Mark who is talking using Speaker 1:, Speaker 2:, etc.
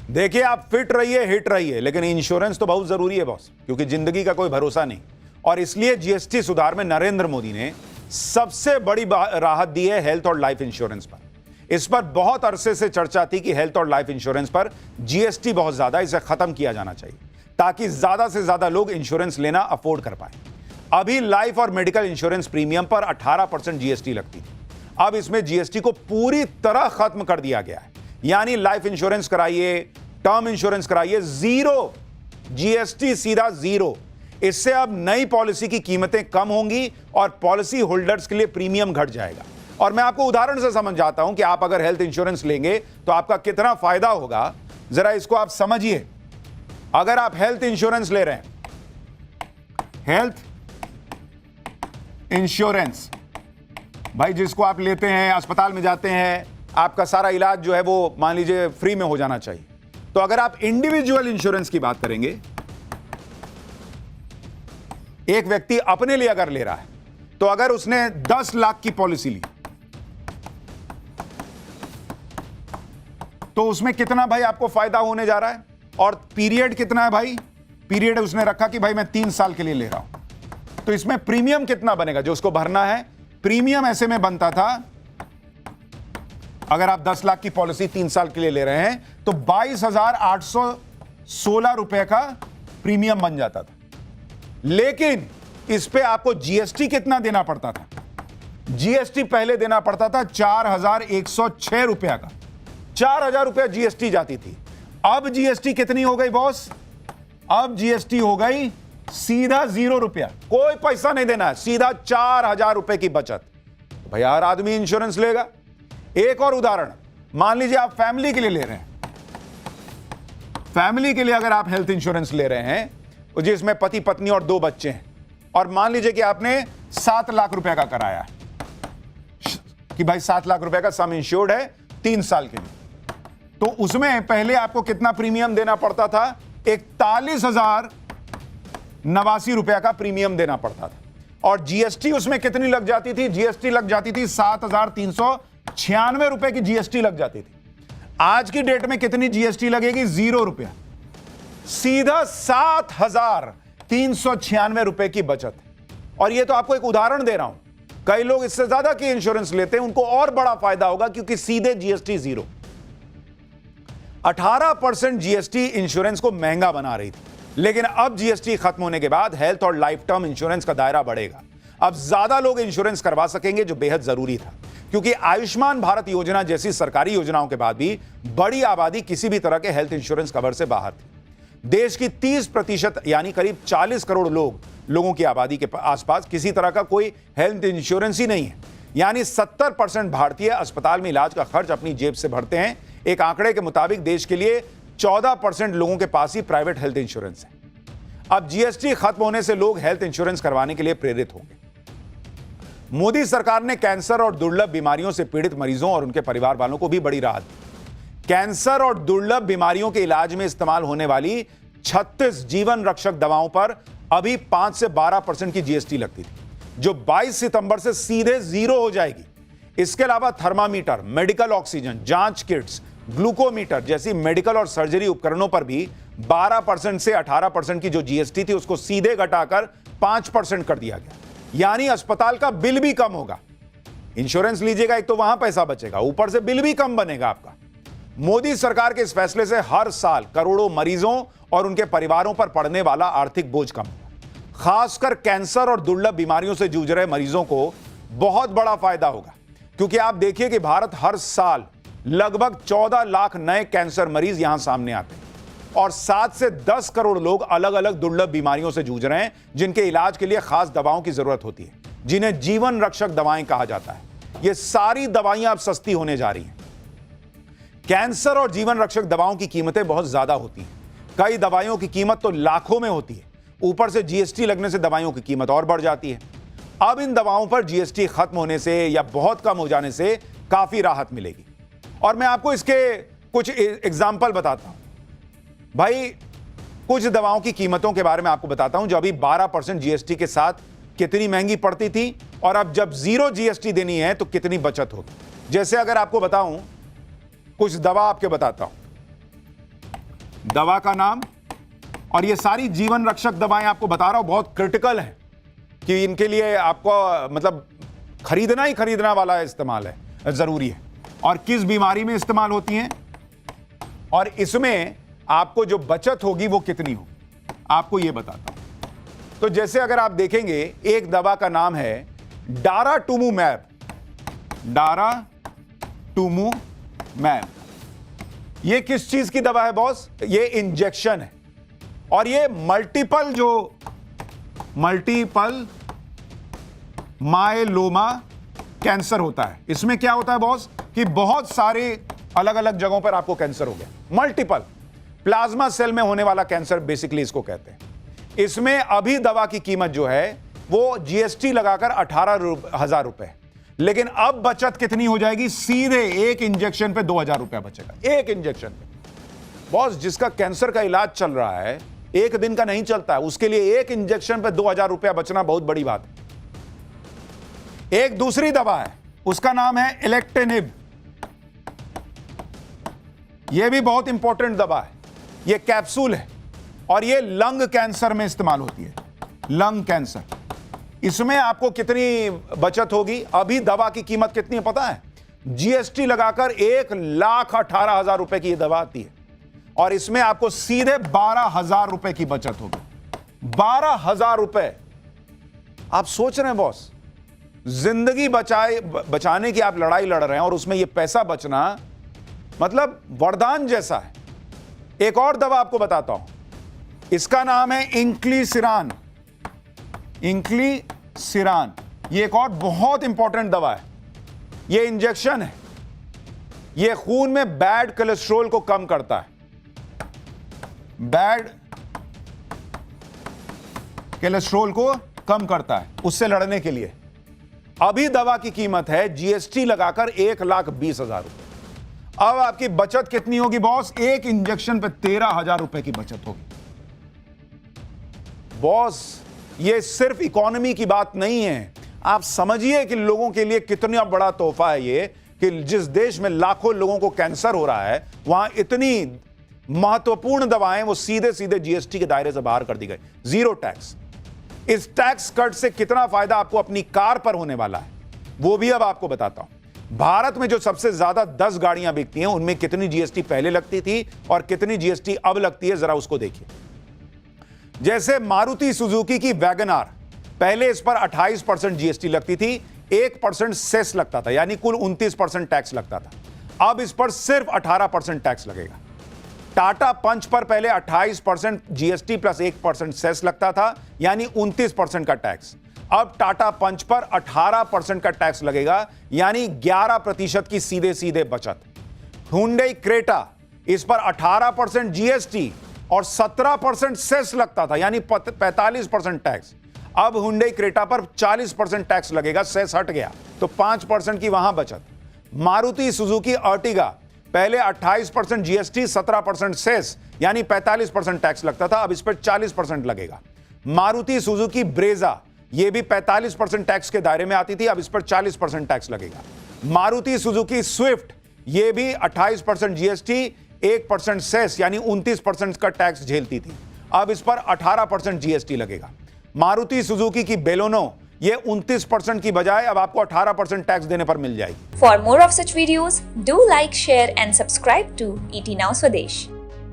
Speaker 1: देखिए, आप फिट रहिए, हिट रहिए, लेकिन इंश्योरेंस तो बहुत जरूरी है बॉस, क्योंकि जिंदगी का कोई भरोसा नहीं। और इसलिए जीएसटी सुधार में नरेंद्र मोदी ने सबसे बड़ी राहत दी है हेल्थ और लाइफ इंश्योरेंस पर। इस पर बहुत अरसे से चर्चा थी कि हेल्थ और लाइफ इंश्योरेंस पर जीएसटी बहुत ज्यादा, इसे खत्म किया जाना चाहिए ताकि ज्यादा से ज्यादा लोग इंश्योरेंस लेना अफोर्ड कर पाए। अभी लाइफ और मेडिकल इंश्योरेंस प्रीमियम पर 18% जीएसटी लगती थी। अब इसमें जीएसटी को पूरी तरह खत्म कर दिया गया है, यानी लाइफ इंश्योरेंस कराइए, टर्म इंश्योरेंस कराइए, जीरो जीएसटी, सीधा जीरो। इससे अब नई पॉलिसी की कीमतें कम होंगी और पॉलिसी होल्डर्स के लिए प्रीमियम घट जाएगा। और मैं आपको उदाहरण से समझाता हूं कि आप अगर हेल्थ इंश्योरेंस लेंगे तो आपका कितना फायदा होगा, जरा इसको आप समझिए। अगर आप हेल्थ इंश्योरेंस ले रहे हैं, हेल्थ इंश्योरेंस भाई जिसको आप लेते हैं, अस्पताल में जाते हैं, आपका सारा इलाज जो है वो मान लीजिए फ्री में हो जाना चाहिए। तो अगर आप इंडिविजुअल इंश्योरेंस की बात करेंगे, एक व्यक्ति अपने लिए अगर ले रहा है, तो अगर उसने 10 लाख की पॉलिसी ली तो उसमें कितना भाई आपको फायदा होने जा रहा है, और पीरियड कितना है भाई, पीरियड उसने रखा कि भाई मैं 3 साल के लिए ले रहा हूं। तो इसमें प्रीमियम कितना बनेगा जो उसको भरना है। प्रीमियम ऐसे में बनता था, अगर आप 10 लाख की पॉलिसी 3 साल के लिए ले रहे हैं तो 22,816 रुपए का प्रीमियम बन जाता था। लेकिन इस पे आपको जीएसटी कितना देना पड़ता था, जीएसटी पहले देना पड़ता था 4,106 रुपया का, 4,000 रुपया जीएसटी जाती थी। अब जीएसटी कितनी हो गई बॉस, अब जीएसटी हो गई सीधा 0 रुपया, कोई पैसा नहीं देना है, सीधा 4,000 रुपए की बचत। तो भाई हर आदमी इंश्योरेंस लेगा। एक और उदाहरण, मान लीजिए आप फैमिली के लिए ले रहे हैं, फैमिली के लिए अगर आप हेल्थ इंश्योरेंस ले रहे हैं जिसमें पति पत्नी और 2 बच्चे हैं, और मान लीजिए कि आपने 7 लाख रुपए का कराया कि भाई 7 लाख रुपए का सम इंश्योर्ड है 3 साल के लिए, तो उसमें पहले आपको कितना प्रीमियम देना पड़ता था, 41,089 रुपया का प्रीमियम देना पड़ता था। और जीएसटी उसमें कितनी लग जाती थी, जीएसटी लग जाती थी 7,396 रुपए की जीएसटी लग जाती थी। आज की डेट में कितनी जीएसटी लगेगी, 0 रुपया, सीधा 7,396 रुपए की बचत। और यह तो आपको एक उदाहरण दे रहा हूं, कई लोग इससे ज्यादा की इंश्योरेंस लेते हैं, उनको और बड़ा फायदा होगा क्योंकि सीधे जीएसटी 0। 18% जीएसटी इंश्योरेंस को महंगा बना रही थी, लेकिन अब जीएसटी खत्म होने के बाद हेल्थ और लाइफ टर्म इंश्योरेंस का दायरा बढ़ेगा। अब ज्यादा लोग इंश्योरेंस करवा सकेंगे, जो बेहद जरूरी था, क्योंकि आयुष्मान भारत योजना जैसी सरकारी योजनाओं के बाद भी बड़ी आबादी किसी भी तरह के हेल्थ इंश्योरेंस कवर से बाहर थी। देश की 30% यानी करीब 40 करोड़ लोगों की आबादी के आसपास किसी तरह का कोई हेल्थ इंश्योरेंस ही नहीं है, यानी 70% भारतीय अस्पताल में इलाज का खर्च अपनी जेब से भरते हैं। एक आंकड़े के मुताबिक देश के लिए 14% लोगों के पास ही प्राइवेट हेल्थ इंश्योरेंस है। अब जीएसटी खत्म होने से लोग हेल्थ इंश्योरेंस करवाने के लिए प्रेरित होंगे। मोदी सरकार ने कैंसर और दुर्लभ बीमारियों से पीड़ित मरीजों और उनके परिवार वालों को भी बड़ी राहत दी। कैंसर और दुर्लभ बीमारियों के इलाज में इस्तेमाल होने वाली 36 जीवन रक्षक दवाओं पर अभी 5 से 12% की जीएसटी लगती थी, जो 22 सितंबर से सीधे 0 हो जाएगी। इसके अलावा थर्मामीटर, मेडिकल ऑक्सीजन, जांच किट्स, ग्लूकोमीटर जैसी मेडिकल और सर्जरी उपकरणों पर भी 12% से 18% की जो जीएसटी थी उसको सीधे घटाकर 5% कर दिया गया, यानी अस्पताल का बिल भी कम होगा। इंश्योरेंस लीजिएगा, एक तो वहां पैसा बचेगा, ऊपर से बिल भी कम बनेगा आपका। मोदी सरकार के इस फैसले से हर साल करोड़ों मरीजों और उनके परिवारों पर पड़ने वाला आर्थिक बोझ कम होगा। खासकर कैंसर और दुर्लभ बीमारियों से जूझ रहे मरीजों को बहुत बड़ा फायदा होगा, क्योंकि आप देखिए कि भारत हर साल लगभग 14 लाख नए कैंसर मरीज यहां सामने आते हैं, और 7 से 10 करोड़ लोग अलग अलग दुर्लभ बीमारियों से जूझ रहे हैं, जिनके इलाज के लिए खास दवाओं की जरूरत होती है, जिन्हें जीवन रक्षक दवाएं कहा जाता है। ये सारी दवाइयां अब सस्ती होने जा रही हैं। कैंसर और जीवन रक्षक दवाओं की कीमतें बहुत ज्यादा होती हैं, कई दवाइयों की कीमत तो लाखों में होती है, ऊपर से जीएसटी लगने से दवाइयों की कीमत और बढ़ जाती है। अब इन दवाओं पर जीएसटी खत्म होने से या बहुत कम हो जाने से काफी राहत मिलेगी। और मैं आपको इसके कुछ एग्जाम्पल बताता हूं। भाई कुछ दवाओं की कीमतों के बारे में आपको बताता हूं, जो अभी 12% जीएसटी के साथ कितनी महंगी पड़ती थी, और अब जब 0 जीएसटी देनी है तो कितनी बचत होगी। जैसे अगर आपको बताऊं, कुछ दवा आपके बताता हूं। दवा का नाम, और ये सारी जीवन रक्षक दवाएं आपको बता रहा हूं बहुत क्रिटिकल है कि इनके लिए आपको मतलब खरीदना वाला इस्तेमाल है, जरूरी है, और किस बीमारी में इस्तेमाल होती हैं, और इसमें आपको जो बचत होगी वो कितनी हो, आपको ये बताता हूं। तो जैसे अगर आप देखेंगे, एक दवा का नाम है डाराटुमुमैब। डाराटुमुमैब ये किस चीज की दवा है बॉस? ये इंजेक्शन है, और ये मल्टीपल मायलोमा कैंसर होता है। इसमें क्या होता है बॉस कि बहुत सारे अलग अलग जगहों पर आपको कैंसर हो गया, मल्टीपल प्लाज्मा सेल में होने वाला कैंसर बेसिकली इसको कहते हैं। इसमें अभी दवा की कीमत जो है वो जीएसटी लगाकर 18,000 रुपए, लेकिन अब बचत कितनी हो जाएगी? सीधे एक इंजेक्शन पे 2,000 रुपया बचेगा, एक इंजेक्शन पे। बॉस, जिसका कैंसर का इलाज चल रहा है, एक दिन का नहीं चलता है, उसके लिए एक इंजेक्शन पे 2,000 रुपया बचना बहुत बड़ी बात है। एक दूसरी दवा है, उसका नाम है इलेक्टेनिब। यह भी बहुत इंपॉर्टेंट दवा है, यह कैप्सूल है, और यह लंग कैंसर में इस्तेमाल होती है, लंग कैंसर। इसमें आपको कितनी बचत होगी? अभी दवा की कीमत कितनी है पता है? जीएसटी लगाकर 1,18,000 रुपए की यह दवा आती है, और इसमें आपको सीधे 12,000 रुपए की बचत होगी। 12,000 रुपए। आप सोच रहे हैं बॉस, जिंदगी बचाने की आप लड़ाई लड़ रहे हैं, और उसमें यह पैसा बचना मतलब वरदान जैसा है। एक और दवा आपको बताता हूं, इसका नाम है इंक्लिसिरान। इंक्लिसिरान ये एक और बहुत इंपॉर्टेंट दवा है। ये इंजेक्शन है, ये खून में बैड कोलेस्ट्रॉल को कम करता है, बैड कोलेस्ट्रॉल को कम करता है, उससे लड़ने के लिए। अभी दवा की कीमत है जीएसटी लगाकर 1,20,000 रुपए। अब आपकी बचत कितनी होगी बॉस? एक इंजेक्शन पे 13,000 रुपए की बचत होगी। बॉस, ये सिर्फ इकोनॉमी की बात नहीं है, आप समझिए कि लोगों के लिए कितना बड़ा तोहफा है ये, कि जिस देश में लाखों लोगों को कैंसर हो रहा है, वहां इतनी महत्वपूर्ण दवाएं वो सीधे सीधे जीएसटी के दायरे से बाहर कर दी गई, जीरो टैक्स। इस टैक्स कट से कितना फायदा आपको अपनी कार पर होने वाला है, वो भी अब आपको बताता हूं। भारत में जो सबसे ज्यादा 10 गाड़ियां बिकती हैं, उनमें कितनी जीएसटी पहले लगती थी और कितनी जीएसटी अब लगती है, जरा उसको देखिए। जैसे मारुति सुजुकी की वैगन आर, पहले इस पर 28% जीएसटी लगती थी, 1% सेस लगता था, यानी कुल 29% टैक्स लगता था। अब इस पर सिर्फ 18% टैक्स लगेगा। टाटा पंच पर पहले 28% जीएसटी प्लस 1% सेस लगता था, यानी 29% का टैक्स। अब टाटा पंच पर 18% का टैक्स लगेगा, यानी 11% की सीधे सीधे बचत। हुंडई क्रेटा, इस पर 18% जीएसटी और 17% सेस लगता था, यानी 45% टैक्स। अब हुंडई क्रेटा पर 40% टैक्स लगेगा, सेस हट गया, तो 5% की वहां बचत। मारुति सुजुकी अर्टिगा, पहले 28% जीएसटी 17% सेस, यानी 45% टैक्स लगता था, अब इस पर 40% लगेगा। मारुति सुजुकी ब्रेजा, यह भी 45% टैक्स के दायरे में आती थी, अब इस पर 40% टैक्स लगेगा। मारुति सुजुकी स्विफ्ट, यह भी 28% जीएसटी, 1% सेस, यानी 29% का टैक्स झेलती थी, अब इस पर 18% जीएसटी लगेगा। मारुति सुजुकी की बेलोनो, ये 29% की बजाय अब आपको 18% टैक्स देने पर मिल जाएगी।
Speaker 2: For more of such videos, do like, share and subscribe to ET Now Swadesh.